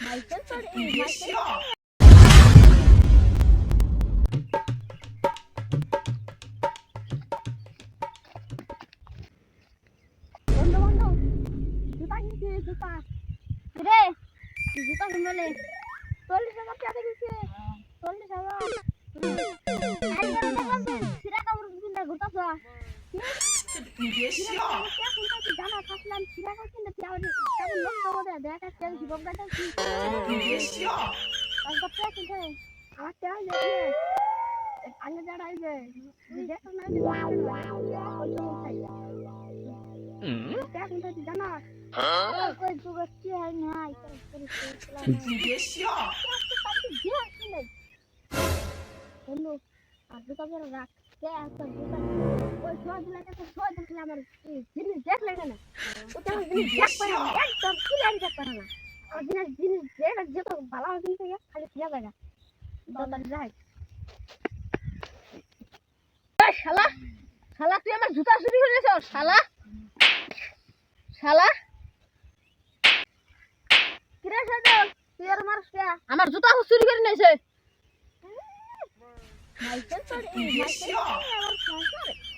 Michael তোর এই Michael বন্ধু বন্ধু জুতা কিনছি জুতা রে জুতা কিনলে 40,000 টাকা দিছে 40,000 আইবার দেখলাম সিরা কাপড় কিনতে ঘুরতাছ你别笑。জানা থাকলাম সিরা কাপড় কিনতে তেমন লোক আমাদের দেখা তেল জীবন কাটা কি你别笑。আর কত কিনতে আমার তেল দিয়ে আগে যাড়াই যে দেখো না যে क्या किनते জানা कोई जुगती है ना你别笑。বন্ধু আর দুটো করে রাখ কে একটা দুটো ওই সব লাগে তো সব দেখলে আমার জিনিস দেখলে না ওটা আমার জিনিস দেখ পারে না একদম ক্লিয়ার দেখ পারে না আর জিনিস দেখ যত ভালো হবে কিন্তু খালি কিয়া জায়গা দরকার যায় এই শালা শালা তুই আমার জুতা চুরি করে নিয়েছ শালা শালা কিরে সাজল তুই আর মারছ কে আমার জুতা চুরি করে নিয়েছে মাইকেল তোর এই মাইকেল আমার